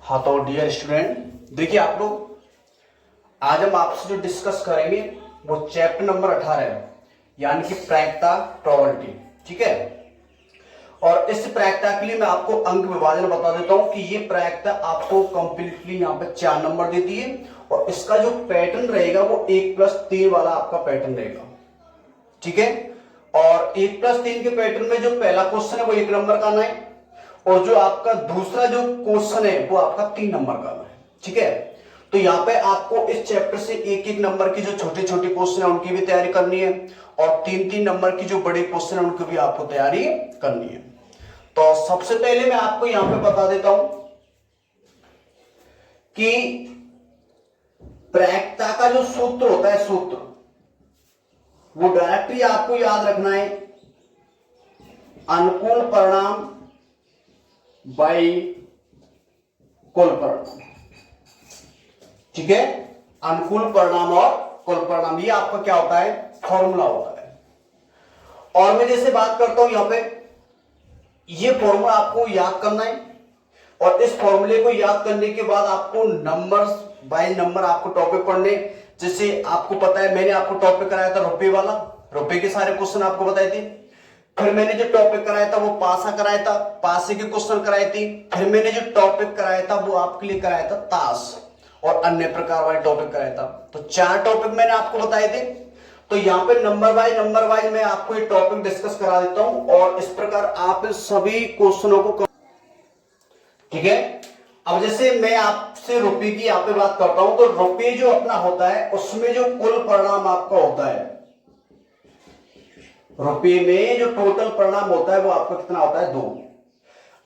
हाँ तो dear student, देखिए आप लोग, आज हम आपसे जो डिस्कस करेंगे वो चैप्टर नंबर 18 है, यानी कि प्रायिकता प्रोबेबिलिटी। ठीक है। और इस प्रायिकता के लिए मैं आपको अंक विभाजन बता देता हूं कि ये प्रायिकता आपको कंप्लीटली यहाँ पे 4 नंबर देती है और इसका जो पैटर्न रहेगा वो 1+3 वाला आपका पैटर्न रहेगा। ठीक है। और 1+3 के पैटर्न में जो पहला क्वेश्चन है वो 1 नंबर का आना है और जो आपका दूसरा जो क्वेश्चन है वो आपका 3 नंबर का आना है। ठीक है। तो यहाँ पे आपको इस चैप्टर से 1-1 नंबर की जो छोटे छोटे क्वेश्चन है उनकी भी तैयारी करनी है और 3-3 नंबर की जो बड़े क्वेश्चन है उनकी भी आपको तैयारी करनी है। तो सबसे पहले मैं आपको यहां पे बता देता हूं कि प्रायिकता का जो सूत्र होता है, सूत्र वो डायरेक्टली आपको याद रखना है, अनुकूल परिणाम बाई कुल परिणाम। ठीक है। अनुकूल परिणाम और कुल परिणाम, ये आपका क्या होता है, फॉर्मूला होता है। और मैं जैसे बात करता हूं यहां पे, ये फॉर्मूला आपको याद करना है और इस फॉर्मूले को याद करने के बाद आपको नंबर बाय नंबर आपको टॉपिक पढ़ने। जैसे आपको पता है मैंने आपको टॉपिक कराया था रुपए वाला, रुपए के सारे क्वेश्चन आपको बताए थे। फिर मैंने जो टॉपिक कराया था वो पासा कराया था, पासे के क्वेश्चन कराए थे। फिर मैंने जो टॉपिक कराया था वो आपके लिए कराया था ताश और अन्य प्रकार वाले टॉपिक कराया था। तो 4 टॉपिक मैंने आपको बताए थे। तो यहां पे नंबर वाइज मैं आपको ये टॉपिक डिस्कस करा देता हूं और इस प्रकार आप सभी क्वेश्चनों को। ठीक है। अब जैसे मैं आपसे रुपए की यहां पे बात करता हूं तो रुपए जो अपना होता है उसमें जो कुल परिणाम आपका होता है, रुपए में जो टोटल परिणाम होता है वो आपका कितना होता है, 2।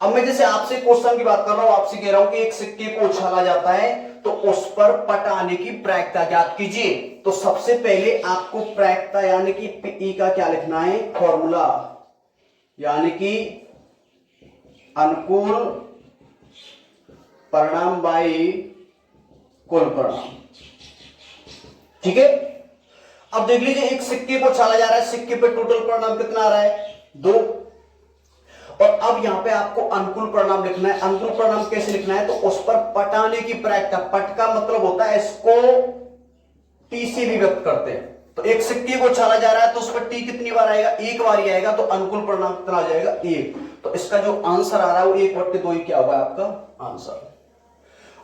अब मैं जैसे आपसे क्वेश्चन की बात कर रहा हूं, आपसे कह रहा हूं कि एक सिक्के को उछाला जाता है तो उस पर पट आने की प्रायिकता ज्ञात कीजिए। तो सबसे पहले आपको प्रायिकता यानी कि पी का क्या लिखना है, फॉर्मूला, यानी कि अनुकूल परिणाम बाई कुल परिणाम। ठीक है। अब देख लीजिए, एक सिक्के को उछाला जा रहा है, सिक्के पे टोटल परिणाम कितना आ रहा है, 2। और अब यहां पे आपको अनुकूल परिणाम लिखना है। अनुकूल परिणाम कैसे लिखना है, तो उस पर पटाने की प्रायिकता, पट का मतलब होता है इसको टी से भी व्यक्त करते हैं। तो एक सिक्के को उछाला जा रहा है तो उस पर टी कितनी बार आएगा, 1 बार ही आएगा। तो अनुकूल परिणाम कितना आ जाएगा, 1। तो इसका जो आंसर आ रहा है वो 1/2 ही क्या होगा आपका आंसर।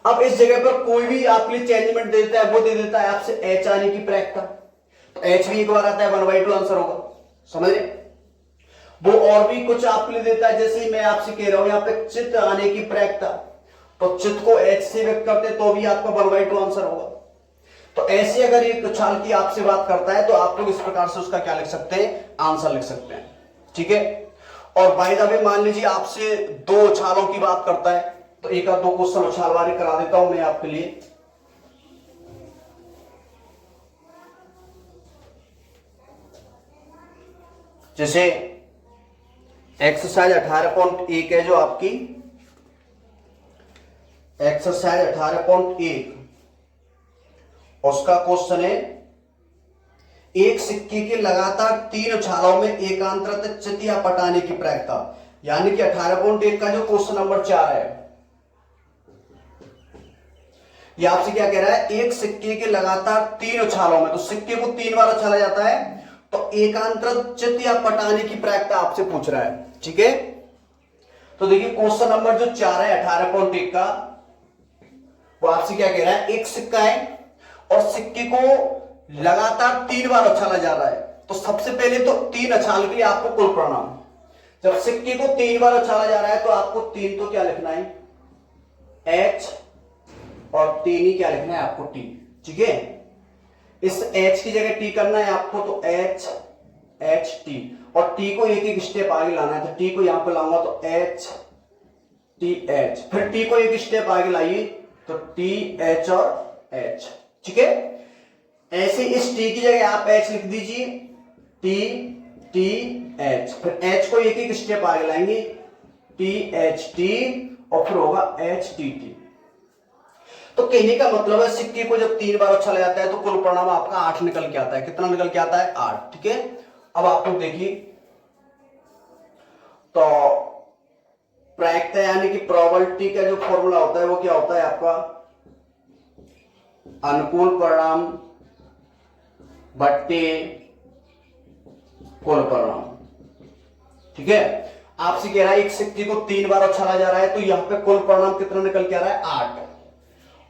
अब इस जगह पर कोई भी आपके लिए चेंजमेंट दे देता है, वो दे देता है आपसे एच आने की प्रायिकता, तो एच भी 1 बार आता है, 1/2 आंसर होगा। समझ रहे। वो और भी कुछ आपके लिए देता है, जैसे मैं आपसे कह रहा हूं यहां पे चित्त आने की प्रायिकता, तो चित्त को एच से व्यक्त करते तो भी आपका 1/2 आंसर होगा। तो ऐसे अगर एक उछाल की आपसे बात करता है तो आप लोग इस प्रकार से उसका क्या लिख सकते हैं, आंसर लिख सकते हैं। ठीक है। और बाय द वे मान लीजिए आपसे 2 उछालों की बात करता है तो एक आध 2 क्वेश्चन उछाल वाले करा देता हूं मैं आपके लिए। जैसे एक्सरसाइज 18.1 है जो आपकी एक्सरसाइज 18.1, उसका क्वेश्चन है, एक सिक्के के लगातार 3 उछालों में एकांतरत चित्त या पटाने की प्रायिकता, यानी कि 18.1 का जो क्वेश्चन नंबर 4 है, ये आपसे क्या कह रहा है, एक सिक्के के लगातार 3 उछालों में, तो सिक्के को 3 बार उछाला जाता है तो एकांतरत चित्त या पटाने की प्रायिकता आपसे पूछ रहा है। ठीक है। तो देखिए क्वेश्चन नंबर जो 4 है 18.1 का, वो आपसे क्या कह रहा है, एक सिक्का है और सिक्के को लगातार 3 बार उछाला जा रहा है। तो सबसे पहले तो 3 उछाल के लिए आपको कुल परिणाम, जब सिक्के को 3 बार उछाला जा रहा है तो आपको 3 तो क्या लिखना है, एच, और 3 ही क्या लिखना है आपको, टी। ठीक है। इस एच की जगह टी करना है आपको, तो एच एच टी, और टी को एक एक स्टेप आगे लाना है। तो टी को यहां पर लाऊंगा तो एच टी एच, फिर टी को एक स्टेप आगे लाइए तो टी एच और एच। ठीक है। ऐसे इस टी की जगह आप एच लिख दीजिए, टी टी एच, फिर एच को एक एक स्टेप आगे लाएंगे, टी एच टी, और फिर होगा एच टी टी। तो कहने का मतलब है सिक्के को जब 3 बार उछाला जाता है तो कुल परिणाम आपका 8 निकल के आता है। कितना निकल के आता है, 8। ठीक है। अब आप लोग देखिए, तो प्रायिकता यानी कि प्रोबेबिलिटी का जो फॉर्मूला होता है वो क्या होता है आपका, अनुकूल परिणाम बट्टे कुल परिणाम। ठीक है, आपसे कह रहा है एक सिक्के को 3 बार उछाला जा रहा है, तो यहां पे कुल परिणाम कितना निकल के आ रहा है, 8।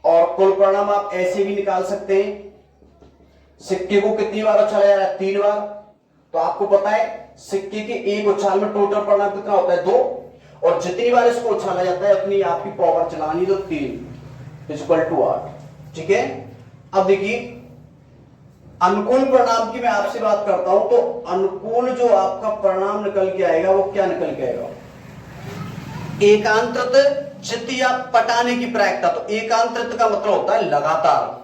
और कुल परिणाम आप ऐसे भी निकाल सकते हैं, सिक्के को कितनी बार उछाला जा रहा है, 3 बार। तो आपको पता है सिक्के के एक उछाल में टोटल परिणाम कितना होता है, 2, और जितनी बार इसको उछाला जाता है उतनी आपकी पावर चलानी, तो 3 = 8। ठीक है, अब देखिए अनुकूल परिणाम की मैं आपसे बात करता हूं, तो अनुकूल जो आपका परिणाम निकल के आएगा वो क्या निकल के आएगा, एकांतरित चित्त या पटाने की प्रायिकता। तो एकांतरित का मतलब होता है लगातार।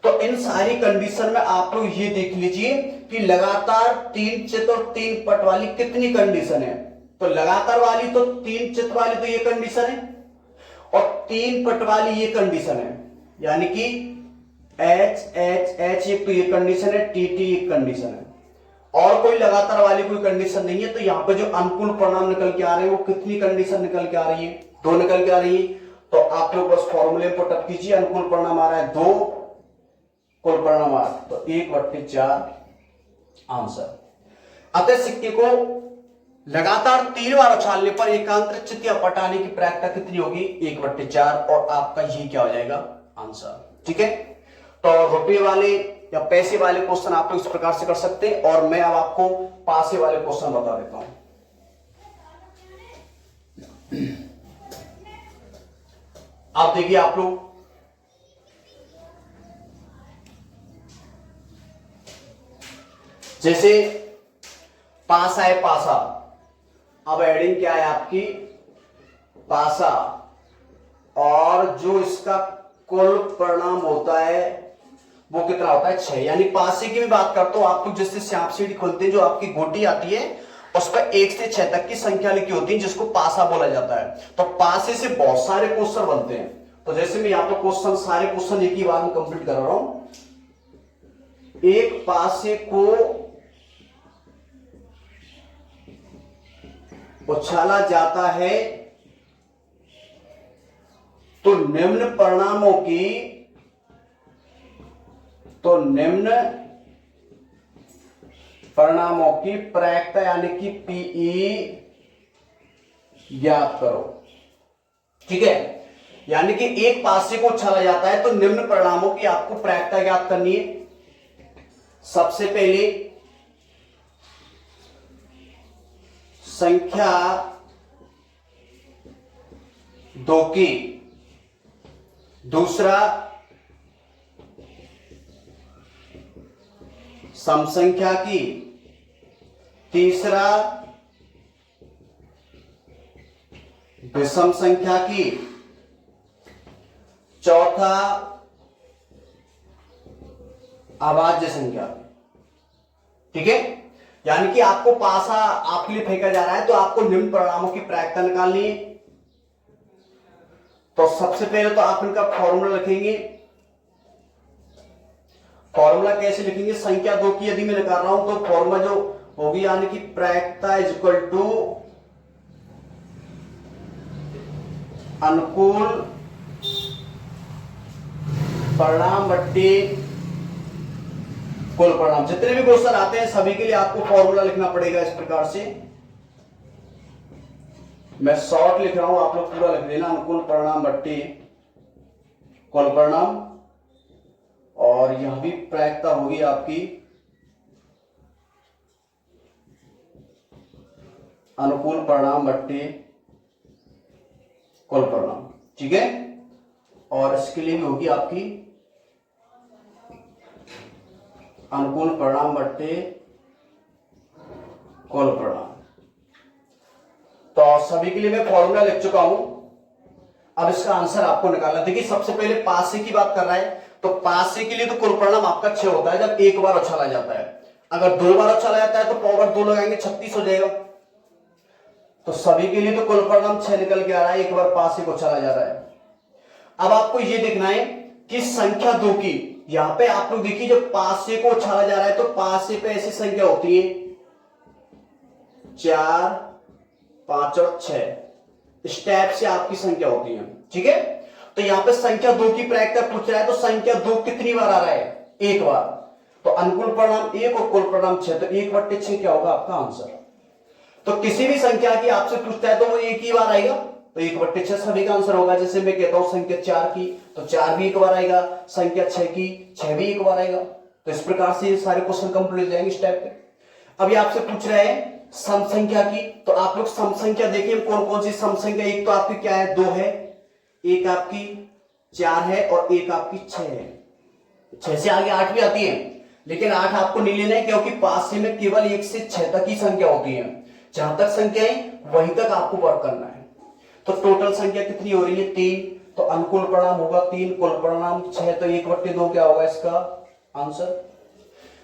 तो इन सारी कंडीशन में आप लोग ये देख लीजिए कि लगातार 3 चित और 3 पट वाली कितनी कंडीशन है। तो लगातार वाली तो 3 चित वाली तो ये कंडीशन है, और 3 पट वाली ये कंडीशन है, यानी कि एच एच एच एक तो ये कंडीशन है, टी टी एक कंडीशन है, और कोई लगातार वाली कोई कंडीशन नहीं है। तो यहां पे जो अनुकूल परिणाम निकल के आ रहे हैं वो कितनी कंडीशन निकल के आ रही है, 2 निकल के आ रही है। तो आप लोग बस फॉर्मूले पुटअप कीजिए, अनुकूल परिणाम आ रहा है 2, कुल परिणाम 8, तो 1/4 आंसर। अतः सिक्के को लगातार 3 बार उछालने पर एकांतरित चित्त या पटाने की प्रायिकता कितनी होगी, 1/4, और आपका ये क्या हो जाएगा, आंसर। ठीक है, तो रुपये वाले या पैसे वाले क्वेश्चन आप लोग इस प्रकार से कर सकते हैं, और मैं अब आपको पासे वाले क्वेश्चन बता देता हूं। आप देखिए, आप लोग जैसे पासा है, पासा, अब एडिंग क्या है आपकी, पासा, और जो इसका कुल परिणाम होता है वो कितना होता है, 6। यानी पासे की मैं बात करता हूं, आप लोग जैसे सांप सीढ़ी खोलते हैं, जो आपकी गोटी आती है उस पर 1 से 6 तक की संख्या लिखी होती है, जिसको पासा बोला जाता है। तो पासे से बहुत सारे क्वेश्चन बनते हैं। तो जैसे मैं यहाँ पे क्वेश्चन, सारे क्वेश्चन एक ही बार में कंप्लीट कर रहा हूं। एक पासे को उछाला जाता है तो निम्न परिणामों की प्रायिकता यानी कि पीई ज्ञात करो। ठीक है, यानी कि एक पासे को उछाला जाता है तो निम्न परिणामों की आपको प्रायिकता ज्ञात करनी है। सबसे पहले संख्या 2 की, दूसरा सम संख्या की, तीसरा विषम संख्या की, चौथा अभाज्य संख्या। ठीक है, यानी कि आपको पासा आपके लिए फेंका जा रहा है तो आपको निम्न परिणामों की प्रायिकता निकालनी है। तो सबसे पहले तो आप इनका फॉर्मूला लिखेंगे। फॉर्मूला कैसे लिखेंगे, संख्या 2 की यदि मैं निकाल रहा हूं तो फॉर्मूला जो होगी, यानी कि प्रायिकता इक्वल टू अनुकूल परिणाम बट्टे कुल परिणाम। जितने भी क्वेश्चन आते हैं सभी के लिए आपको फॉर्मूला लिखना पड़ेगा इस प्रकार से। मैं शॉर्ट लिख रहा हूं, आप लोग पूरा लिख लेना, अनुकूल परिणाम बट्टे कुल परिणाम, और यह भी प्रायिकता होगी आपकी अनुकूल परिणाम बट्टे कुल परिणाम। ठीक है, और इसके लिए भी होगी आपकी अनुकूल परिणाम बट्टे कुल परिणाम। तो सभी के लिए मैं फॉर्मूला लिख चुका हूं, अब इसका आंसर आपको निकालना। देखिए, सबसे पहले पासे की बात कर रहा है, तो पासे के लिए तो कुल परिणाम आपका 6 होता है जब एक बार उछाला जाता है। अगर 2 बार उछाला जाता है तो पावर 2 लगाएंगे, 36 हो जाएगा। तो सभी के लिए तो कुल परिणाम 6 निकल के आ रहा है, एक बार पासे को उछाला जा रहा है। अब आपको यह देखना है कि संख्या 2 की, यहां पे आप लोग देखिए जब पासे को उछाला जा रहा है तो पासे पे ऐसी संख्या होती है 4, 5 और 6। स्टेप से आपकी संख्या होती है। ठीक है, तो यहां पे संख्या 2 की प्रायिकता पूछ रहा है, तो संख्या 2 कितनी बार आ रहा है? एक बार। तो अनुकूल परिणाम 1 और कुल परिणाम 6, तो 1/6 क्या होगा आपका आंसर। तो किसी भी संख्या की आपसे पूछता है तो वो एक ही बार आएगा, तो 1/6 सभी का आंसर होगा। जैसे मैं कहता हूं संख्या 4 की, तो 4 भी एक बार आएगा, संख्या 6 की 6 भी एक बार आएगा। तो इस प्रकार से ये सारे क्वेश्चन कंप्लीट हो जाएंगे स्टेप पे। अभी आपसे पूछ रहे हैं सम संख्या की, तो आप लोग सम संख्या देखिए कौन कौन सी सम संख्या। एक तो आपकी क्या है? 2 है, एक आपकी 4 है और एक आपकी 6 है। 6 से आगे 8 भी आती है, लेकिन 8 आपको नहीं लेना है क्योंकि पासे में केवल 1 से 6 तक ही संख्या होती है। जहां तक संख्या है वहीं तक आपको वर्क करना है। तो टोटल संख्या कितनी हो रही है? 3। तो अनुकूल परिणाम होगा 3, कुल परिणाम 6, तो 1/2 क्या होगा इसका आंसर।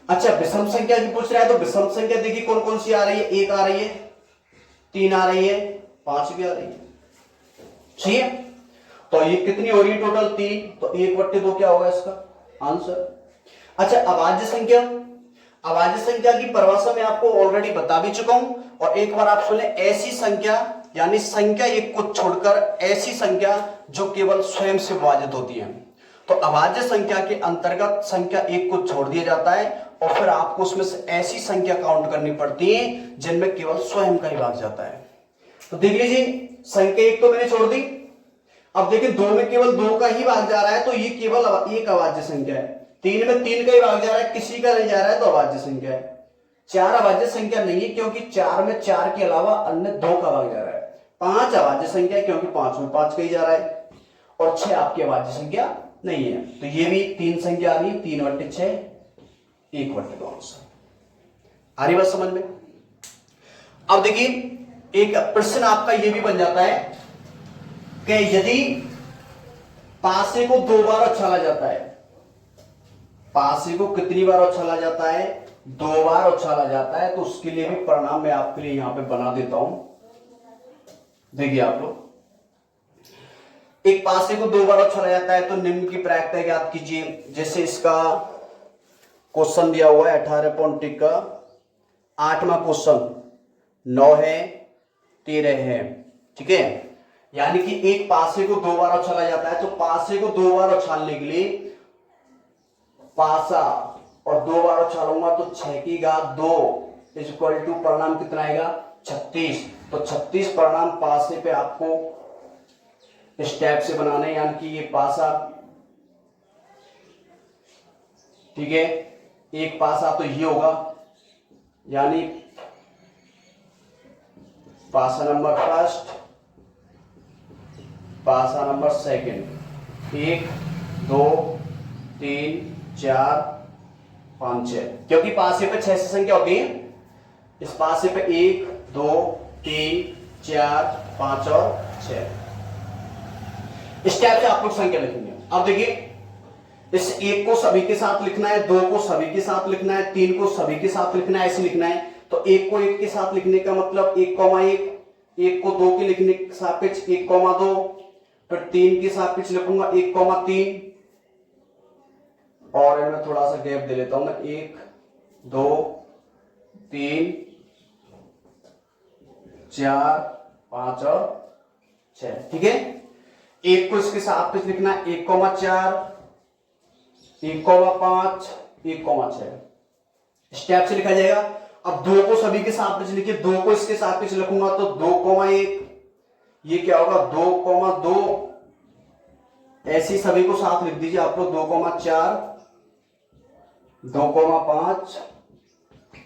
अच्छा, विषम संख्या की पूछ रहा है, तो विषम संख्या देखिए कौन कौन सी आ रही है। 1 आ रही है, 3 आ रही है, 5 भी आ रही है। ठीक है, तो ये कितनी हो रही है टोटल? 3, तो 1/2 क्या होगा इसका आंसर। अच्छा, अभाज्य संख्या। अभाज्य संख्या की परिभाषा मैं आपको ऑलरेडी बता भी चुका हूं, और एक बार आप सुने, ऐसी संख्या यानी संख्या एक को छोड़कर ऐसी संख्या जो केवल स्वयं से विभाजित होती है। तो अभाज्य संख्या के अंतर्गत संख्या एक को छोड़ दिया जाता है और फिर आपको उसमें से ऐसी संख्या काउंट करनी पड़ती है जिनमें केवल स्वयं का ही भाग जाता है। तो देख लीजिए, संख्या एक तो मैंने छोड़ दी, अब देखिए 2 में केवल 2 का ही भाग जा रहा है, तो ये केवल एक अभाज्य संख्या है। 3 में 3 का ही भाग जा रहा है, किसी का नहीं जा रहा है, तो अभाज्य संख्या है। 4 अभाज्य संख्या नहीं है क्योंकि 4 में 4 के अलावा अन्य 2 का भाग जा रहा है। 5 अभाज्य संख्या है क्योंकि 5 में 5 का ही जा रहा है, और 6 आपकी अभाज्य संख्या नहीं है। तो ये भी 3 संख्या आ रही है, 3/6 1/2 आंसर। आ रही बात समझ में? अब देखिए, एक प्रश्न आपका ये भी बन जाता है कि यदि पासे को 2 बार उछाला जाता है, पासे को कितनी बार उछाला जाता है? 2 बार उछाला जाता है, तो उसके लिए भी परिणाम मैं आपके लिए यहां पे बना देता हूं। देखिए आप लोग, एक पासे को 2 बार उछाला जाता है तो निम्न की प्रायिकता ज्ञात कीजिए। जैसे इसका क्वेश्चन दिया हुआ है 18 पॉइंट का 8वां क्वेश्चन, 9 है, 13 है। ठीक है, यानी कि एक पासे को 2 बार उछाला जाता है, तो पासे को 2 बार उछालने के लिए पासा और 2 बार उछालूंगा तो 6 की घात 2 इक्वल टू परिणाम कितना आएगा? 36। तो 36 परिणाम पासे पे आपको स्टेप से बनाने, यानी कि ये पासा, ठीक है, एक पासा तो ये होगा, यानी पासा नंबर फर्स्ट, पासा नंबर सेकंड, 1 2 3 4 5 6, क्योंकि पासे पे 6 से संख्या होती है। इस पासे पे 1 2 3 4 5 और 6 स्टेप से आप लोग संख्या लिखेंगे। अब देखिए, इस 1 को सभी के साथ लिखना है, 2 को सभी के साथ लिखना है, 3 को सभी के साथ लिखना है, ऐसे लिखना है। तो 1 को 1 के साथ लिखने का मतलब 1,1, 1 को 2 के लिखने के सापेक्ष 1,2, फिर 3 के सापेक्ष लिखूंगा 1,3, और इनमें थोड़ा सा गैप दे लेता हूं मैं, 1 2 3 4 5 और 6। ठीक है, 1 को इसके सापेक्ष लिखना है 1,4, 1,5, 1,6 स्टेप से लिखा जाएगा। अब 2 को सभी के सापेक्ष लिखिए, 2 को इसके सापेक्ष लिखूंगा तो 2,1, ये क्या होगा 2,2, ऐसी सभी को साथ लिख दीजिए आप लोग, 2,4, 2,5,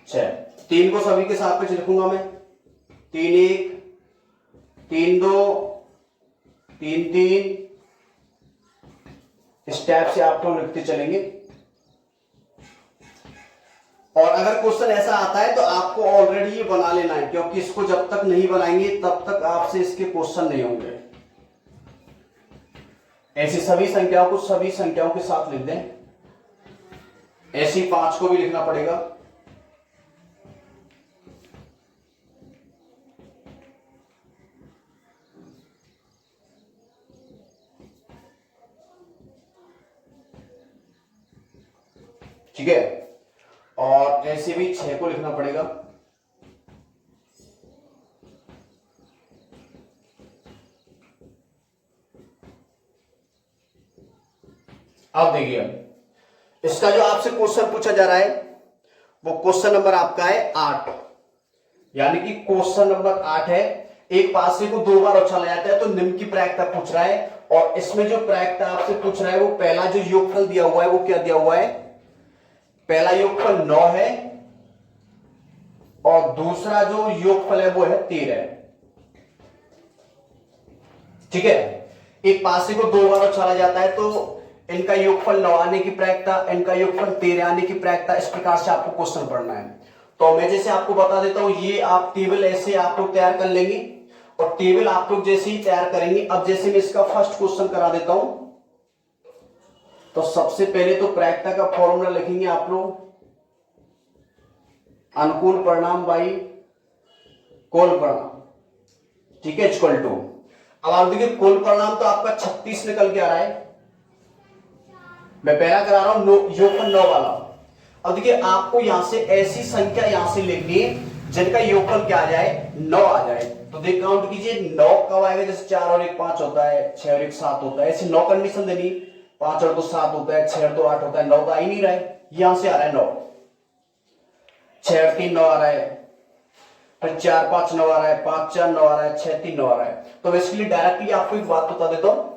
6। 3 को सभी के सापेक्ष लिखूंगा मैं, 3,1, 3,2, 3,3, स्टेप से आप लोग लिखते चलेंगे। और अगर क्वेश्चन ऐसा आता है तो आपको ऑलरेडी ये बना लेना है, क्योंकि इसको जब तक नहीं बनाएंगे तब तक आपसे इसके क्वेश्चन नहीं होंगे। ऐसी सभी संख्याओं को सभी संख्याओं के साथ लिख दें, ऐसी 5 को भी लिखना पड़ेगा। ठीक है, और ऐसे भी 6 को लिखना पड़ेगा। अब देखिए इसका जो आपसे क्वेश्चन पूछा जा रहा है वो क्वेश्चन नंबर आपका है 8, यानी कि क्वेश्चन नंबर 8 है। एक पासे को 2 बार उछाला जाता है तो निम्न की प्रायिकता पूछ रहा है, और इसमें जो प्रायिकता आपसे पूछ रहा है वो पहला जो योगफल दिया हुआ है वो क्या दिया हुआ है, पहला योगफल 9 है और दूसरा जो योगफल है वो है 13। ठीक है, एक पासे को 2 बार उछाला जाता है तो इनका योगफल 9 आने की प्रायिकता, इनका योगफल 13 आने की प्रायिकता, इस प्रकार से आपको क्वेश्चन पढ़ना है। तो मैं जैसे आपको बता देता हूं, ये आप टेबल ऐसे आप लोग तैयार कर लेंगे, और टेबल आप लोग जैसे ही तैयार करेंगे, अब जैसे मैं इसका फर्स्ट क्वेश्चन करा देता हूं, तो सबसे पहले तो प्रायिकता का फॉर्मूला लिखेंगे आप लोग, अनुकूल परिणाम बाई कुल परिणाम, ठीक है, इक्वल टू। अब आप देखिए कुल परिणाम तो आपका 36 निकल के आ रहा है, मैं पहला करा रहा हूं योगफल 9 वाला। अब देखिए आपको यहां से ऐसी संख्या यहां से लिखनी है जिनका योगफल क्या आ जाए, 9 आ जाए। तो देख काउंट कीजिए 9 कब आएगा, जैसे 4 और 1 5 होता है, 6 और 1 7 होता है, ऐसी 9 कंडीशन देनी, 5 और 2 7 होता है, 6 और 2 8 होता है, 9 तो आ ही नहीं रहा है, यहां से आ रहा है 9, 6 और 3 9 आ रहा है, फिर 4 5 9 आ रहा है, 5 4 9 आ रहा है, 6 3 9 आ रहा है। तो इसके लिए डायरेक्टली आपको एक बात बता देता हूं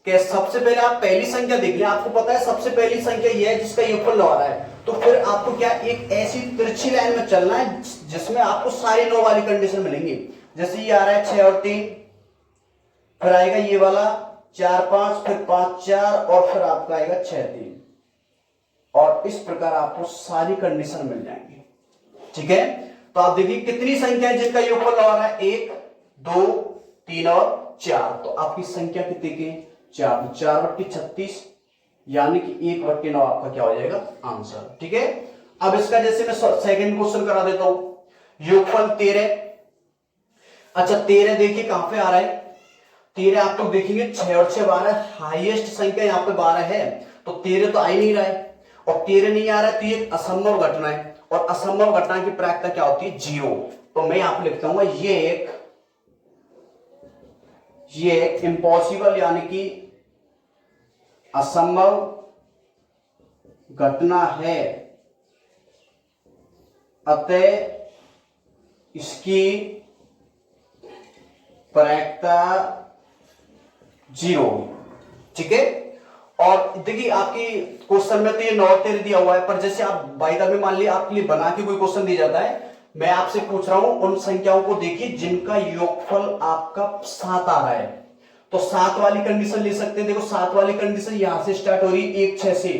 कि सबसे पहले आप पहली संख्या देख लें, आपको पता है सबसे पहली संख्या यह है जिसका योगफल 9 आ रहा है, तो फिर आपको क्या एक ऐसी तिरछी लाइन में चलना है जिसमें आपको सारी 9 वाली कंडीशन मिलेंगी। जैसे ये आ रहा है 6 और 3, फिर आएगा ये वाला 4 5, फिर 5 4 और फिर आपका आएगा 6 3, और इस प्रकार आपको सारी कंडीशन मिल जाएंगी। ठीक है, तो आप देखिए कितनी संख्या है जिनका योगफल 9 आ रहा है, 1 2 3 और 4, तो आपकी संख्या कितनी की 4, तो 4/36, यानी कि 1/9 आपका क्या हो जाएगा आंसर। ठीक है, अब इसका जैसे मैं सेकंड क्वेश्चन करा देता हूं, योगफल 13। अच्छा 13 देखिए कहां पे आ रहा है, 13 आप लोग देखेंगे 6 और 6 12, हाईएस्ट संख्या यहां पे 12 है, तो 13 तो आ ही नहीं रहा है, और 13 नहीं आ रहा है तो ये असंभव घटना है, और असंभव घटना की प्रायिकता क्या होती है 0। तो मैं यहां पे लिखता हूं ये एक इम्पॉसिबल यानी कि असंभव घटना है, अतः इसकी प्रायिकता 0। ठीक है, और देखिए आपकी क्वेश्चन में तो ये 9 13 दिया हुआ है, पर जैसे आप बाई द वे मान लिया आपके लिए बना के कोई क्वेश्चन दिया जाता है, मैं आपसे पूछ रहा हूं उन संख्याओं को देखिए जिनका योगफल आपका 7 आ रहा है, तो 7 वाली कंडीशन ले सकते हैं। देखो 7 वाली कंडीशन यहां से स्टार्ट हो रही है 1 6 से,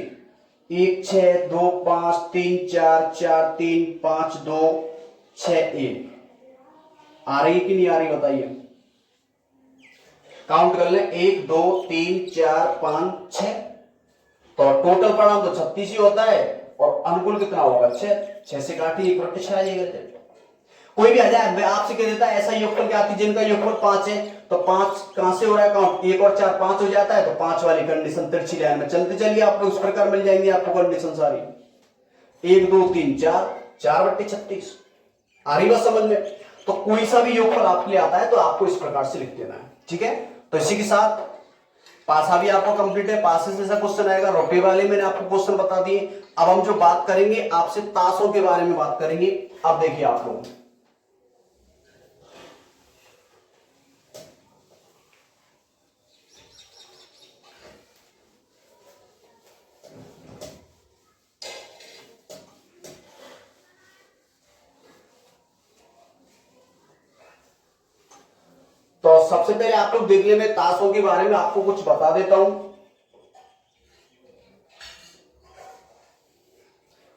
1 6 2 5 3 4 4 3 5 2 6 1, आ रही है कि नहीं आ रही बताइए, काउंट कर ले, 1 2 3 4 5 6, तो टोटल परिणाम तो 36 ही होता है, और अनुकूल कितना होगा 6, 6 से काटिए 1/6 आ जाएगा। कोई भी आ जाए, मैं आपसे कह देता है ऐसा योगफल क्या आती है जिनका योगफल 5 है, तो 5 कहां से हो रहा है काउंट, 1 और 4 5 हो जाता है, तो 5 वाली कंडीशन तिरछी लाइन में चलते चलिए आप लोग, उस प्रकार मिल जाएंगे आपको कंडीशन सारी, 1 2 3 4, 4/36 आ रही बात समझ में। तो कोई सा भी योगफल आपके लिए आता है तो आपको इस प्रकार से लिख देना है। ठीक है, तो इसी के साथ पासा भी आपको कंप्लीट है, पासे से ऐसा क्वेश्चन आएगा, रुपए वाले मैंने आपको क्वेश्चन बता दिए। अब हम जो बात करेंगे आपसे ताशों के बारे में बात करेंगे। अब देखिए आप लोग, तो सबसे पहले आप लोग देख ले, मैं ताशों के बारे में आपको कुछ बता देता हूं।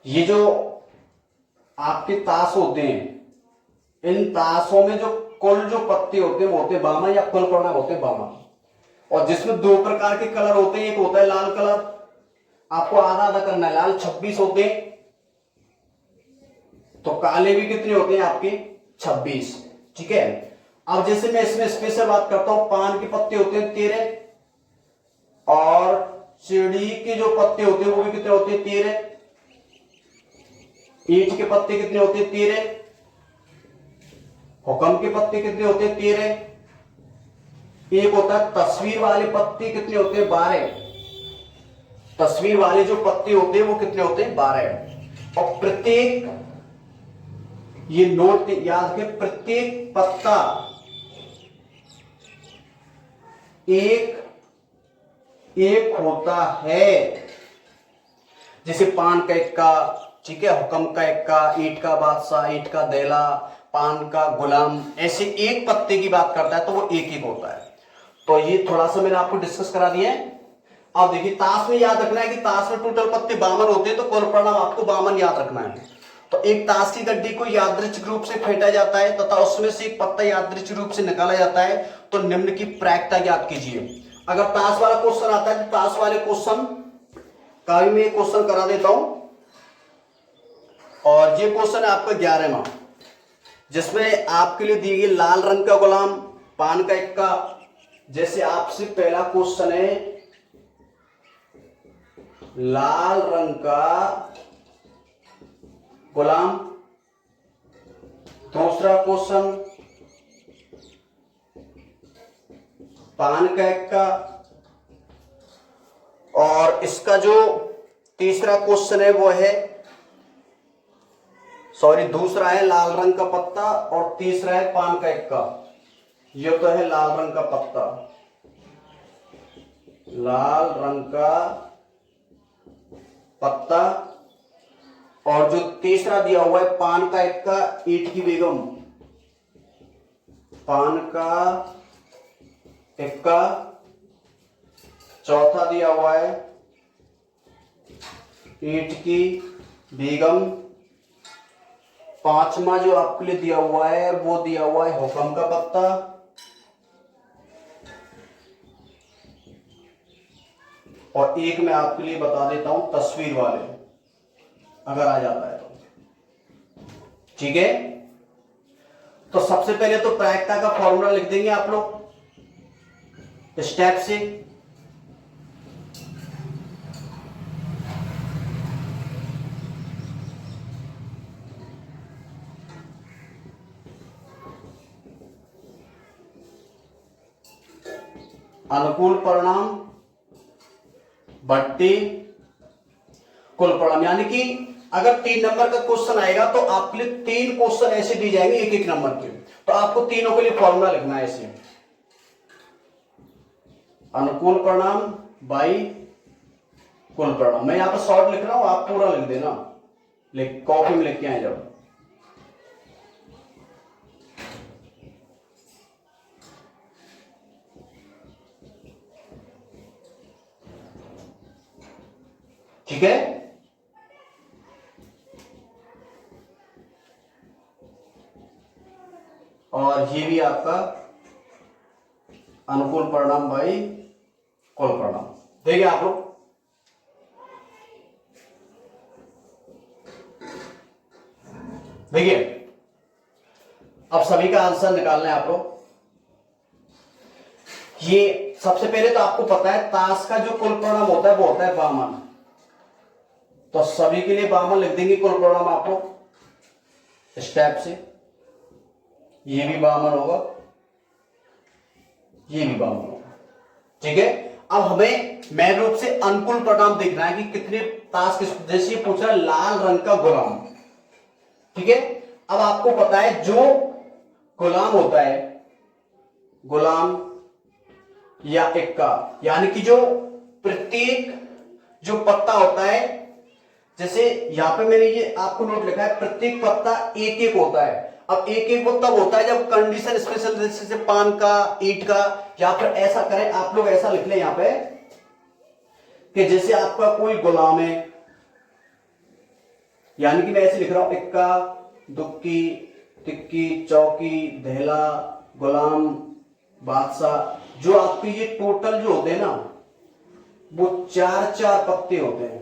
ये जो आपके ताश होते हैं, इन ताशों में जो कुल जो पत्ते होते हैं वो होते हैं बामा, या कुल परिणाम होते हैं बामा, और जिसमें 2 प्रकार के कलर होते हैं, एक होता है लाल कलर, आपको आधा आधा करना है, लाल 26 होते हैं, तो काले भी कितने होते हैं आपके 26। ठीक है, अब जैसे मैं इसमें स्पेशल बात करता हूं, पान के पत्ते होते हैं 13, और चिड़ी के जो पत्ते होते हैं वो भी कितने होते हैं 13, ईंट के पत्ते कितने होते हैं 13, हुक्म के पत्ते कितने होते हैं 13, एक होता है तस्वीर वाले पत्ते कितने होते हैं 12, तस्वीर वाले जो पत्ते होते हैं वो कितने होते हैं? 12। और प्रत्येक, ये नोट याद रखें, प्रत्येक पत्ता एक एक होता है। जैसे पान का इक्का, ठीक है, हुक्म का इक्का, ईंट का बादशाह, ईंट का देला, पान का गुलाम, ऐसे एक पत्ते की बात करता है तो वो एक एक होता है। तो ये थोड़ा सा मैंने आपको डिस्कस करा दिया है। अब देखिए ताश में याद रखना है कि ताश में टोटल पत्ते 52 होते हैं, तो कुल परिणाम आपको 52 याद रखना है। तो एक ताश की गड्डी को यादृच्छिक रूप से फेंटा जाता है तथा उसमें से एक पत्ता यादृच्छिक रूप से निकाला जाता है, तो निम्न की प्रायिकता ज्ञात कीजिए। अगर ताश वाला क्वेश्चन आता है तो ताश वाले क्वेश्चन का भी मैं क्वेश्चन करा देता हूं। और ये क्वेश्चन है आपका 11वां, जिसमें आपके लिए दी गई लाल रंग का गुलाम, पान का इक्का। जैसे आपसे पहला क्वेश्चन है लाल रंग का गुलाम, दूसरा क्वेश्चन पान का इक्का, और इसका जो तीसरा क्वेश्चन है वो है, सॉरी दूसरा है लाल रंग का पत्ता और तीसरा है पान का इक्का। ये तो है लाल रंग का पत्ता, लाल रंग का पत्ता, और जो तीसरा दिया हुआ है पान का इक्का, ईंट की बेगम, पान का इक्का। चौथा दिया हुआ है ईंट की बेगम। पांचवा जो आपके लिए दिया हुआ है वो दिया हुआ है हुक्म का पत्ता। और एक मैं आपके लिए बता देता हूं तस्वीर वाले, अगर आ जाता है तो, ठीक है। तो सबसे पहले तो प्रायिकता का फॉर्मूला लिख देंगे आप लोग स्टेप से। अनुकूल परिणाम बट्टे कुल परिणाम, यानी कि अगर 3 नंबर का क्वेश्चन आएगा तो आपके लिए 3 क्वेश्चन ऐसे दिए जाएंगे एक एक नंबर के, तो आपको तीनों के लिए फॉर्मूला लिखना है ऐसे। अनुकूल परिणाम बाई कुल परिणाम। मैं यहां पर शॉर्ट लिख रहा हूं, आप पूरा लिख देना, कॉपी में लिख के आए जब। ठीक है, और ये भी आपका अनुकूल परिणाम बाई कुल परिणाम। देखिए आप लोग, देखिए अब सभी का आंसर निकालना है आप लोग। ये सबसे पहले तो आपको पता है ताश का जो कुल परिणाम होता है वो होता है 52, तो सभी के लिए 52 लिख देंगे कुल परिणाम आप लोग स्टेप से। ये भी 52 होगा, ये भी 52 होगा, ठीक है। अब हमें मेन रूप से अनुकूल परिणाम देखना है कि कितने ताश के, जैसे पूछ रहा है लाल रंग का गुलाम, ठीक है। अब आपको पता है जो गुलाम होता है, गुलाम या इक्का, यानी कि जो प्रत्येक जो पत्ता होता है, जैसे यहां पे मैंने ये आपको नोट लिखा है प्रत्येक पत्ता एक एक होता है। अब एक एक वो तब होता है जब कंडीशन स्पेशल, जैसे पान का, ईंट का, या फिर ऐसा करें आप लोग, ऐसा लिख लें यहां पे कि जैसे आपका कोई गुलाम है, यानी कि मैं ऐसे लिख रहा हूं इक्का, दुक्की, तिक्की, चौकी, धेला, गुलाम, बादशाह। जो आपके ये टोटल जो होते हैं ना वो 4-4 पत्ते होते हैं।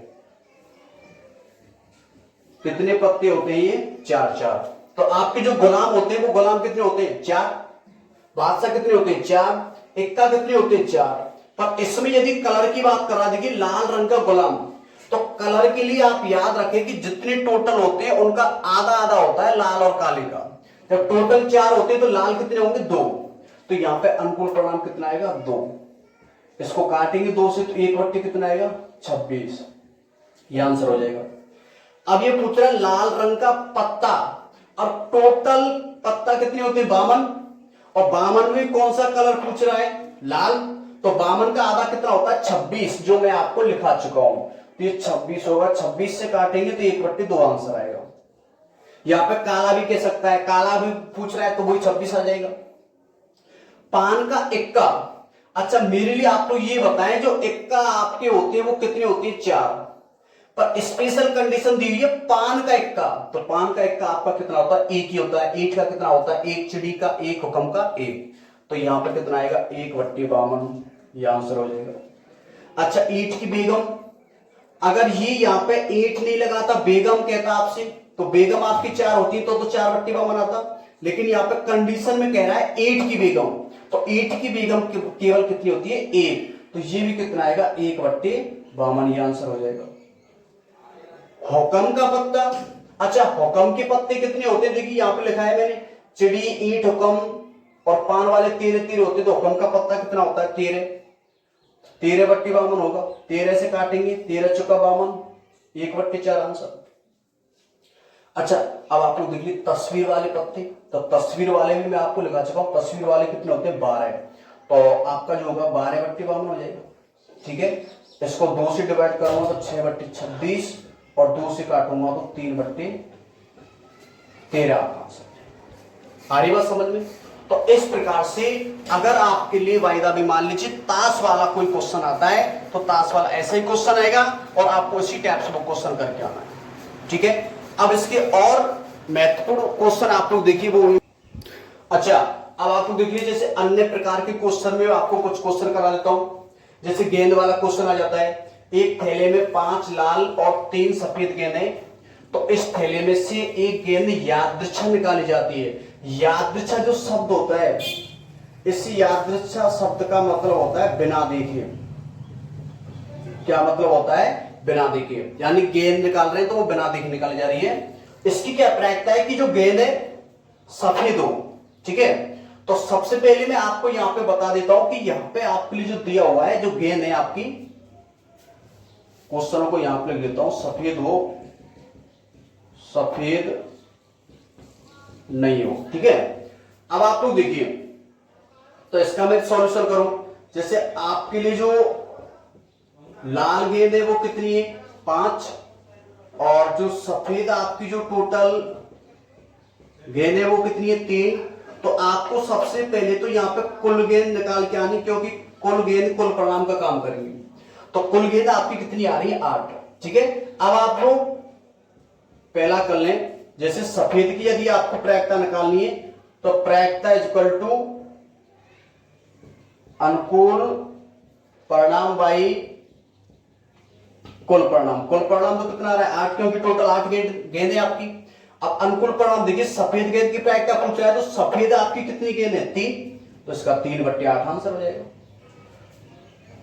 कितने पत्ते होते हैं ये? 4-4। तो आपके जो गुलाम होते हैं वो गुलाम कितने होते हैं? 4। बादशाह कितने होते हैं? 4। इक्का कितने होते हैं? 4। पर इसमें यदि कलर की बात करा देगी लाल रंग का गुलाम, तो कलर के लिए आप याद रखें कि जितने टोटल होते हैं उनका आधा आधा होता है लाल और काले का। जब टोटल 4 होते हैं तो लाल कितने होंगे? 2। तो यहां पे अनुकूल परिणाम कितना आएगा? 2। इसको काटेंगे 2 से तो 1/, कितना आएगा 26, ये आंसर हो जाएगा। अब ये पूछ रहा है लाल रंग का पत्ता, और टोटल पत्ता कितने होते हैं 52, और 52 में कौन सा कलर पूछ रहा है लाल, तो 52 का आधा कितना होता है 26, जो मैं आपको लिखा चुका हूं, तो ये 26 होगा, 26 से काटेंगे तो 1/2 आंसर आएगा। यहां पे काला भी कह सकता है, काला भी पूछ रहा है तो वही 26 आ जाएगा। पान का इक्का, अच्छा मेरे लिए आप लोग ये बताएं जो इक्का आपके होते हैं वो कितने होते हैं 4, पर स्पेशल कंडीशन दी हुई है पान का इक्का, तो पान का इक्का आपका कितना होता है 1 ही होता है। ईंट का कितना होता है 1 चिड़ी का 1 हुक्म का 1, तो यहां पर कितना आएगा 1/52, ये आंसर हो जाएगा। अच्छा ईंट की बेगम, अगर ये यहां पे ईंट नहीं लगाता बेगम कहता आपसे, तो बेगम आपकी 4 होती तो 4/52 आता, लेकिन यहां पे कंडीशन में कह रहा है ईंट की बेगम, तो ईंट की बेगम केवल कितनी होती है 1, तो ये भी कितना आएगा 1/52, ये आंसर हो जाएगा। हुक्म का पत्ता, अच्छा हुक्म के पत्ते कितने होते हैं, देखिए यहां पे लिखा है मैंने चिड़ी ईंट हुक्म और पान वाले 13 होते, तो हुक्म का पत्ता कितना होता है 13/52 होगा, 13 से काटेंगे 13 चौका 52, 1/4 आंसर। अच्छा अब आप लोग देखिए तस्वीर वाले पत्ते, तो तस्वीर वाले भी मैं आपको लिखा चुका हूं, तस्वीर वाले कितने होते हैं 12, तो आपका जो होगा 12/52 हो जाएगा। ठीक है, इसको 2 से डिवाइड करूंगा तो 6/26, और 2 से काटूंगा तो 3/13 आंसर। आ रही बात समझ में? तो इस प्रकार से अगर आपके लिए वायदा भी मान लीजिए ताश वाला कोई क्वेश्चन आता है, तो ताश वाला ऐसा ही क्वेश्चन आएगा और आपको इसी टाइप से वो क्वेश्चन करके आना है। ठीक है, अब इसके और महत्वपूर्ण क्वेश्चन आप लोग देखिए वो, अच्छा अब आप लोग देखिए जैसे अन्य प्रकार के क्वेश्चन में आपको कुछ क्वेश्चन करा देता हूं, जैसे गेंद वाला क्वेश्चन आ जाता है, एक थैले में 5 लाल और 3 सफेद गेंद है, तो इस थैले में से एक गेंद यादृच्छा निकाली जाती है। यादृच्छा जो शब्द होता है, इस यादृच्छा शब्द का मतलब होता है बिना देखे, क्या मतलब होता है बिना देखे, यानी गेंद निकाल रहे हैं तो वो बिना देखे निकाली जा रही है। इसकी क्या प्रायिकता है कि जो गेंद है सफेद हो। ठीक है, तो सबसे पहले मैं आपको यहां पे बता देता हूं कि यहां पे आपके लिए जो दिया हुआ है जो गेंद है आपकी, क्वेश्चनों को यहां पे लिख लेता हूं, सफेद हो सफेद नहीं हो। ठीक है, अब आप लोग देखिए तो इसका मैं सॉल्यूशन करूं, जैसे आपके लिए जो लाल गेंद है वो कितनी है 5, और जो सफेद आपकी जो टोटल गेंद है वो कितनी है 3, तो आपको सबसे पहले तो यहां पे कुल गेंद निकाल के आनी, क्योंकि कुल गेंद कुल परिणाम का काम करेंगे, तो कुल गेंद आपकी कितनी आ रही है 8। ठीक है, अब आप लोग पहला कर लें, जैसे सफेद की यदि आपको प्रायिकता निकालनी है तो प्रायिकता इक्वल टू अनुकूल परिणाम बाई कुल परिणाम। कुल परिणाम तो कितना आ रहा है 8, क्योंकि टोटल 8 गेंद है आपकी। अब अनुकूल परिणाम देखिए, सफेद गेंद की प्रायिकता पूछ रहा है, तो सफेद आपकी कितनी गेंद है 3, तो इसका 3/8 आंसर हो जाएगा।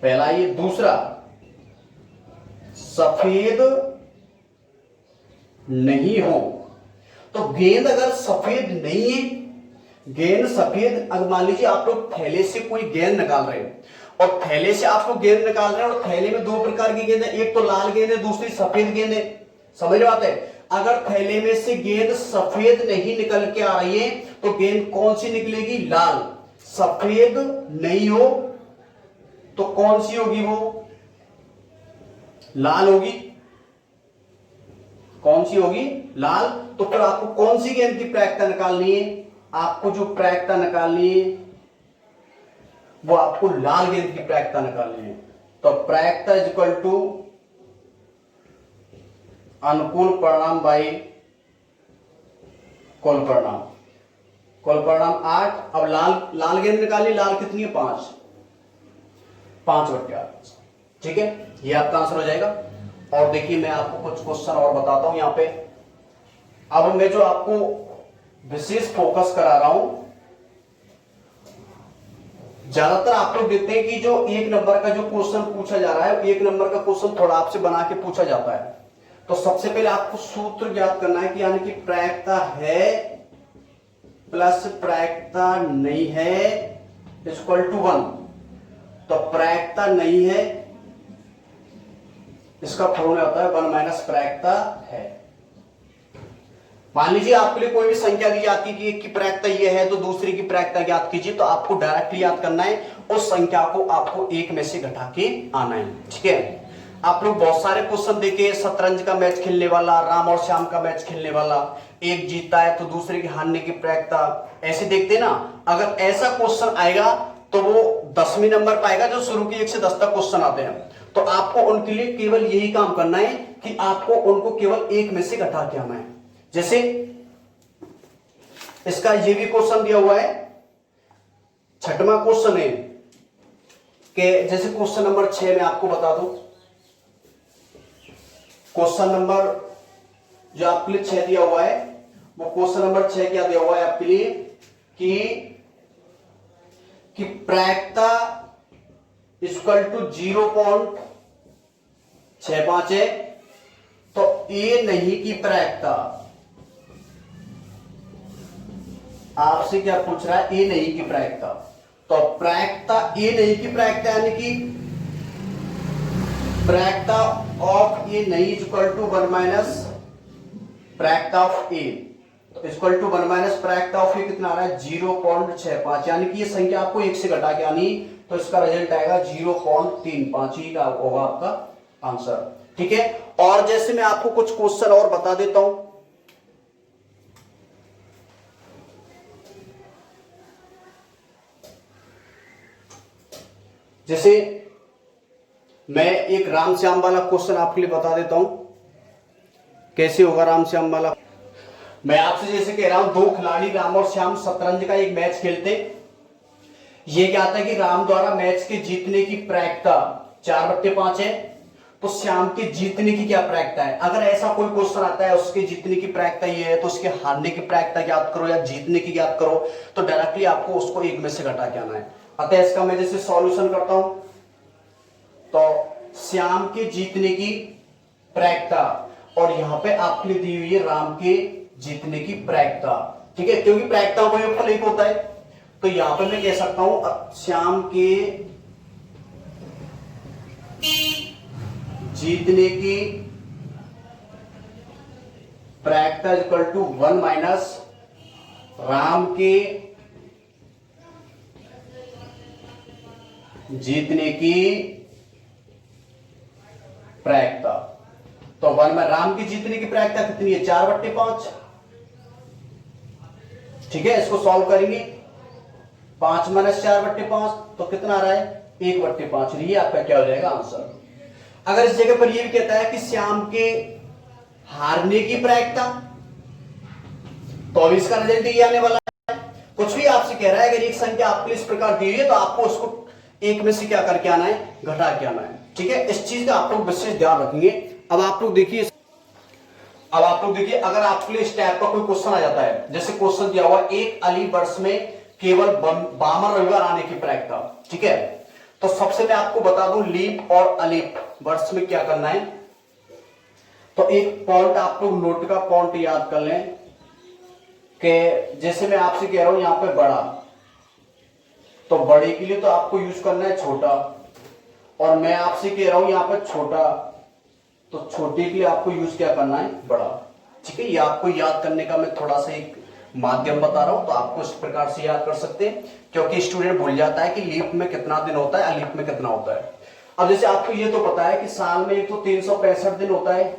पहला ये, दूसरा सफेद नहीं हो, तो गेंद अगर सफेद नहीं है, गेंद सफेद, अगर मान लीजिए आप लोग थैले से कोई गेंद निकाल रहे हैं और थैले से आप लोग गेंद निकाल रहे हैं और थैले में 2 प्रकार की गेंद है, एक तो लाल गेंद है दूसरी सफेद गेंद है, समझ में आता है। अगर थैले में से गेंद सफेद नहीं निकल के आ रही है तो गेंद कौन सी निकलेगी लाल, सफेद नहीं हो तो कौन सी होगी वो लाल होगी, कौन सी होगी लाल। तो फिर आपको कौन सी गेंद की प्रायिकता निकालनी है, आपको जो प्रायिकता निकालनी है वो आपको लाल गेंद की प्रायिकता निकालनी है। तो प्रायिकता इज इक्वल टू अनुकूल परिणाम बाई कुल परिणाम। कुल परिणाम 8। अब लाल गेंद निकालिए, लाल कितनी है 5, 5/8। ठीक है, ये आपका आंसर हो जाएगा। और देखिए मैं आपको कुछ क्वेश्चन और बताता हूं यहां पे। अब मैं जो आपको विशेष फोकस करा रहा हूं, ज्यादातर आप लोग देखते हैं कि जो 1 नंबर का जो क्वेश्चन पूछा जा रहा है, 1 नंबर का क्वेश्चन थोड़ा आपसे बना के पूछा जाता है। तो सबसे पहले आपको सूत्र ज्ञात करना है कि यानी कि प्रायिकता है प्लस प्रायिकता नहीं है इक्वल टू 1। तो प्रायिकता नहीं है, इसका फॉर्मूला होता है 1 माइनस प्रायिकता है। मान लीजिए आपके लिए कोई भी संख्या दी जाती है कि एक की प्रायिकता ये है तो दूसरी की प्रायिकता ज्ञात कीजिए, तो आपको डायरेक्टली याद करना है, उस संख्या को आपको एक में से घटा के आना है। ठीक है, आप लोग बहुत सारे क्वेश्चन देखे, शतरंज का मैच खेलने वाला, राम और श्याम का मैच खेलने वाला, एक जीतता है तो दूसरे की हारने की प्रायिकता, ऐसे देखते ना। अगर ऐसा क्वेश्चन आएगा तो वो 10वीं नंबर पाएगा, जो शुरू के 1 से 10 तक क्वेश्चन आते हैं। तो आपको उनके लिए केवल यही काम करना है कि आपको उनको केवल एक में से घटा के आना है। जैसे इसका ये भी क्वेश्चन दिया हुआ है, 6वां क्वेश्चन है कि जैसे क्वेश्चन नंबर 6 में आपको बता दूं, क्वेश्चन नंबर जो आपके लिए 6 दिया हुआ है, वो क्वेश्चन नंबर 6 क्या दिया हुआ है आपके लिए कि प्रायिकता इक्वल टू 0.65 है, तो ए नहीं की प्रायिकता, आपसे क्या पूछ रहा है, ए नहीं की प्रायिकता। तो प्रायिकता ए नहीं की प्रायिकता यानी कि प्रायिकता ऑफ ए नहीं इक्वल टू 1 माइनस प्रायिकता ऑफ ए, तो इक्वल टू 1 माइनस प्रायिकता ऑफ ए कितना आ रहा है 0.65, यानी कि ये संख्या आपको 1 से घटा के आनी, तो इसका रिजल्ट आएगा 0.35 ही का होगा आपका आंसर। ठीक है, और जैसे मैं आपको कुछ क्वेश्चन और बता देता हूं, जैसे मैं एक राम श्याम वाला क्वेश्चन आपके लिए बता देता हूं, कैसे होगा राम श्याम वाला। मैं आपसे जैसे कह रहा हूं, 2 खिलाड़ी राम और श्याम शतरंज का एक मैच खेलते, ये क्या आता है कि राम द्वारा मैच के जीतने की प्रायिकता 4/5 है, तो श्याम के जीतने की क्या प्रायिकता है। अगर ऐसा कोई क्वेश्चन आता है उसके जीतने की प्रायिकता ये है, तो उसके हारने की प्रायिकता ज्ञात करो या जीतने की ज्ञात करो, तो डायरेक्टली आपको उसको एक में से घटा के आना है। अतः इसका मैं जैसे सॉल्यूशन करता हूं, तो श्याम के जीतने की प्रायिकता, और यहां पे आपके लिए दी हुई है राम के जीतने की प्रायिकता। ठीक है, क्योंकि प्रायिकता का योगफल एक होता है, तो यहां पे मैं कह सकता हूं श्याम के जीतने की प्रायिकता इक्वल टू 1 माइनस राम के जीतने की प्रायिकता। तो 1 में राम की जीतने की प्रायिकता कितनी है 4/5। ठीक है, इसको सॉल्व करेंगे, 5 माइनस 4/5 तो कितना आ रहा है 1/5। ये आपका क्या हो जाएगा आंसर। अगर इस जगह पर ये भी कहता है कि श्याम के हारने की प्रायिकता, तो अभी इसका रिजल्ट ये आने वाला है। कुछ भी आपसे कह रहा है, अगर एक संख्या आपके लिए इस प्रकार दी हुई है, तो आपको उसको एक में से क्या करके आना है, घटा के आना है। ठीक है, इस चीज का आप लोग विशेष ध्यान रखेंगे। अब आप लोग देखिए, अगर आपके लिए इस टाइप का कोई क्वेश्चन आ जाता है, जैसे क्वेश्चन दिया हुआ एक अली वर्ष में केवल 52 रविवार आने की प्रायिकता। ठीक है, तो सबसे मैं आपको बता दूं लीप और अलीप वर्ष में क्या करना है। तो एक पॉइंट आप लोग नोट का पॉइंट याद कर लें कि जैसे मैं आपसे कह रहा हूं यहां पे बड़ा, तो बड़े के लिए तो आपको यूज करना है छोटा, और मैं आपसे कह रहा हूं यहां पे छोटा, तो छोटे के लिए आपको यूज क्या करना है बड़ा। ठीक है, ये आपको याद करने का मैं थोड़ा सा एक माध्यम बता रहा हूं, तो आपको इस प्रकार से याद कर सकते हैं, क्योंकि स्टूडेंट भूल जाता है कि लीप में कितना दिन होता है, अलीप में कितना होता है। अब जैसे आपको ये तो पता है कि साल में एक तो 365 दिन होता है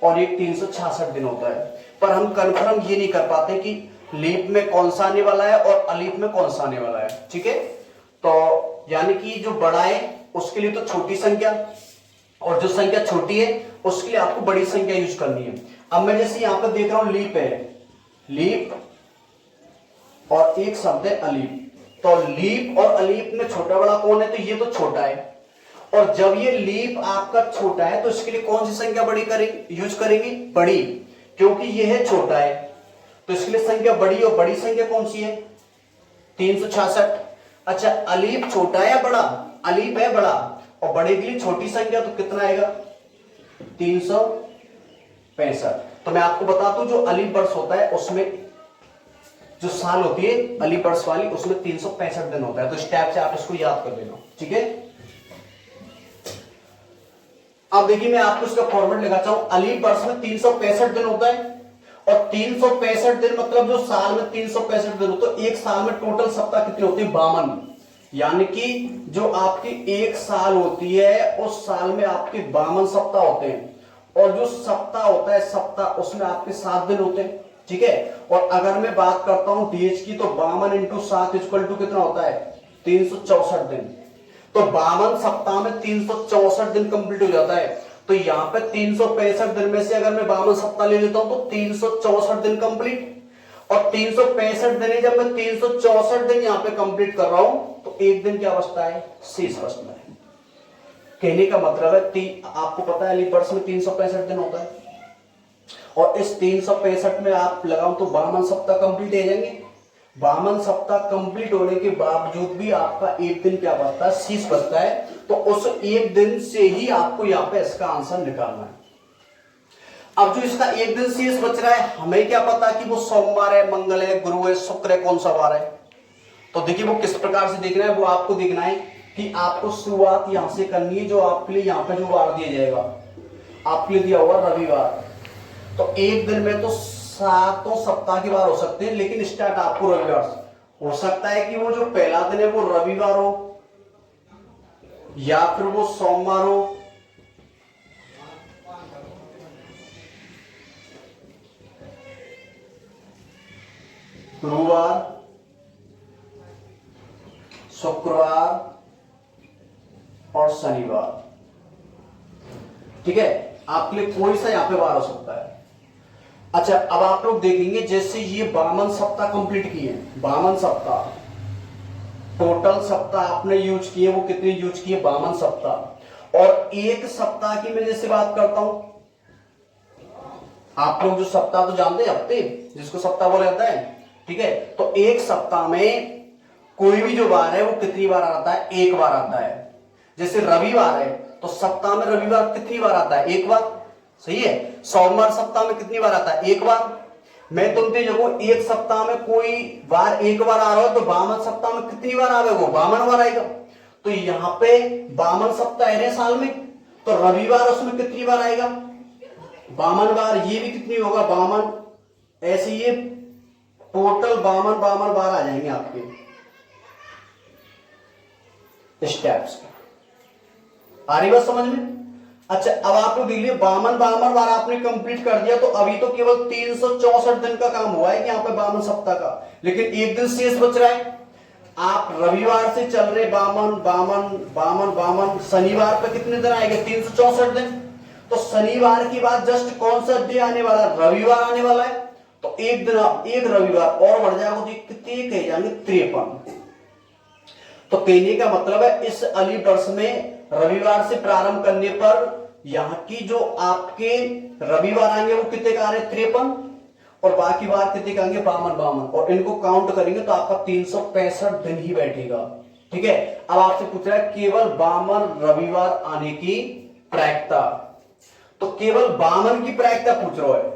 और एक 366 दिन होता है, पर हम कंफर्म ये नहीं कर पाते कि लीप में कौन सा आने वाला है और अलीप में कौन सा आने वाला है। ठीक है, तो यानी कि जो बड़ा है उसके लिए तो छोटी संख्या, और जो संख्या छोटी है उसके लिए आपको बड़ी संख्या यूज करनी है। अब मैं जैसे यहां पर देख रहा हूं लीप है, लीप और एक शब्द है अलीप, तो लीप और अलीप में छोटा बड़ा कौन है, तो ये तो छोटा है, और जब ये लीप आपका छोटा है तो इसके लिए कौन सी संख्या बड़ी करेंगे, यूज करेंगे बड़ी, क्योंकि ये है छोटा है, तो इसके लिए संख्या बड़ी, और बड़ी संख्या कौन सी है 366। अच्छा, अलीप छोटा है या बड़ा, अलीप है बड़ा, और बड़े के लिए छोटी संख्या तो कितना आएगा 365। तो मैं आपको बता दूं जो अलीप वर्ष होता है उसमें जो साल होती है अली बर्स वाली उसमें 365 दिन होता है। तो इस टाइप से आप इसको याद कर लेना, ठीक है। अब देखिए मैं आपको इसका फॉर्मेट लगाता हूं। अली बर्स में 365 दिन होता है और 365 दिन मतलब जो साल में 365 दिन होते हैं, एक साल में टोटल सप्ताह कितने होते हैं? 52। यानी कि जो आपकी एक साल होती है उस साल में आपके 52 सप्ताह होते हैं और जो सप्ताह होता है सप्ताह उसमें आपके 7 दिन होते हैं, ठीक है। और अगर मैं बात करता हूं डीएच की तो 52 इंटू 7 इक्वल टू कितना होता है? 364 दिन। तो 52 सप्ताह में 364 दिन कंप्लीट हो जाता है। तो यहां पे 365 दिन में से अगर मैं 52 सप्ताह ले लेता हूं तो 364 दिन कंप्लीट। और 365 दिन ही जब मैं 364 दिन यहां पे कंप्लीट कर रहा हूं तो एक दिन क्या बचता है? शेष बचता है। कहने का मतलब है आपको पता है अली बर्स में 365 दिन होता है और इस 365 में आप लगाओ तो 52 सप्ताह कंप्लीट हो जाएंगे। 52 सप्ताह कंप्लीट होने के बावजूद भी आपका एक दिन क्या बचता है? शेष बचता है। तो उस एक दिन से ही आपको यहां पे इसका आंसर निकालना है। अब जो इसका एक दिन शेष बच रहा है हमें क्या पता कि वो सोमवार है, मंगल है, गुरु है, शुक्र है, कौन सा वार है। तो देखिए वो किस प्रकार से देखना है, वो आपको देखना है कि आपको शुरुआत यहां से करनी है। जो आपके लिए यहां पे जो वार दिया जाएगा, आपके लिए दिया हुआ रविवार। तो एक दिन में तो 7 सप्ताह के बार हो सकते हैं, लेकिन स्टार्ट आपको रविवार से हो सकता है कि वो जो पहला दिन है वो रविवार हो या फिर वो सोमवार हो, गुरुवार, शुक्रवार और शनिवार, ठीक है। आपके लिए कोई सा यहां पे वार हो सकता है। अच्छा अब आप लोग देखेंगे जैसे ये 52 सप्ताह कंप्लीट किए, 52 सप्ताह टोटल सप्ताह आपने यूज किए, वो कितने यूज किए? 52 सप्ताह। और एक सप्ताह की मैं जैसे बात करता हूं, आप लोग जो सप्ताह तो जानते हैं, हफ्ते जिसको सप्ताह बोला जाता है, ठीक है। तो एक सप्ताह में कोई भी जो बार है वो कितनी बार आता है? एक बार आता है। जैसे रविवार है तो सप्ताह में रविवार कितनी बार आता है? एक बार, सही है। सोमवार सप्ताह में कितनी बार आता है? एक बार। मैं तुमसे देखो एक सप्ताह में कोई बार एक बार आ रहा हो तो 52 सप्ताह में कितनी बार आएगा? वो 52 बार आएगा। तो यहां पे 52 सप्ताह है साल में, तो रविवार उसमें कितनी बार आएगा? 52 बार। ये भी कितनी होगा? 52। ऐसे ये टोटल 52 बार आ जाएंगे आपके स्टेप्स। आ रही बात समझ में? अच्छा अब आपको देख लिया 52 बार आपने कंप्लीट कर दिया। तो अभी तो केवल 364 दिन का काम हुआ है कि यहाँ पे 52 सप्ताह का, लेकिन एक दिन शेष बच रहा है। आप रविवार से चल रहे 52 शनिवार पे कितने दिन आएंगे? 364 दिन। तो शनिवार के बाद जस्ट कौन सा डे आने वाला? रविवार आने वाला है। तो एक दिन एक रविवार और बढ़ जाएगा तो कितने कहे जाएंगे? 53। तो कहने का मतलब है इस अली बर्स में रविवार से प्रारंभ करने पर यहां की जो आपके रविवार आएंगे वो कितने का आ रहे? 53। और बाकी बार कितने का आएंगे? 52। और इनको काउंट करेंगे तो आपका 365 दिन ही बैठेगा, ठीक है। अब आपसे पूछ रहा है केवल 52 रविवार आने की प्रायिकता। तो केवल 52 की प्रायिकता पूछ रहा है।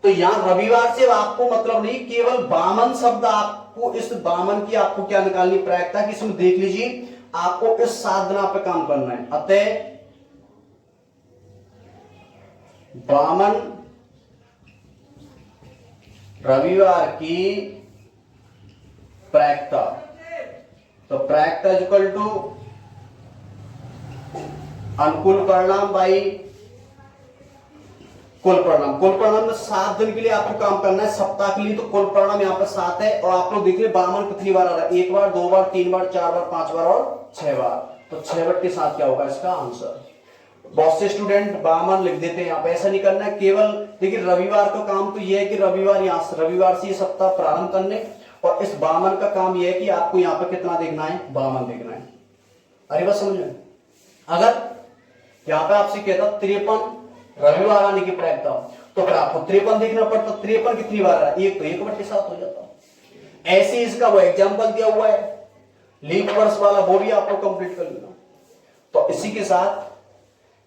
तो यहां रविवार से आपको मतलब नहीं, केवल 52 शब्द आपको, इस 52 की आपको क्या निकालनी प्रायिकता कि इसमें देख लीजिए आपको इस साधना पे काम करना है। अतः 52 रविवार की प्रायिकता। तो प्रायिकता इक्वल टू अनुकूल परिणाम बाई कुल परिणाम। कुल परिणाम में 7 दिन के लिए आपको काम करना है, सप्ताह के लिए तो कुल परिणाम यहाँ पर 7 है। और आप लोग देख रहे 52 कितनी बार आ रहा है? 1 बार, 2 बार, 3 बार, 4 बार, 5 बार और 6 बार। तो 6/7 क्या होगा इसका आंसर? बहुत से स्टूडेंट 52 लिख देते हैं, यहाँ पे ऐसा नहीं करना है। केवल देखिए रविवार का काम तो यह है कि रविवार से ये सप्ताह प्रारंभ करने, और इस 52 का काम यह है कि आपको यहाँ पे कितना देखना है? 52 देखना है। अरे बस समझ में? अगर यहाँ पे आपसे कहता 53 रविवार आने की प्रायिकता, तो फिर आपको 53 देखना पड़ता। 53 कितनी बार आ रहा है? एक तो 1/7 हो जाता। ऐसे इसका वो एग्जाम्पल दिया हुआ है लीप वर्ष वाला, वो भी आपको कंप्लीट कर लेना। तो इसी के साथ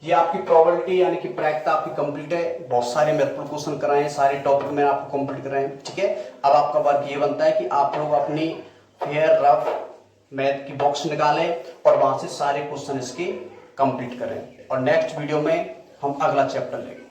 ये आपकी प्रोबेबिलिटी यानी कि प्रायिकता आपकी कंप्लीट है। बहुत सारे महत्वपूर्ण क्वेश्चन कराए, सारे टॉपिक मैंने आपको कंप्लीट कराए, ठीक है। अब आपका वर्क ये बनता है कि आप लोग अपनी फेयर रफ मैथ की बॉक्स निकालें और वहां से सारे क्वेश्चन इसके कंप्लीट करें, और नेक्स्ट वीडियो में हम अगला चैप्टर लेंगे।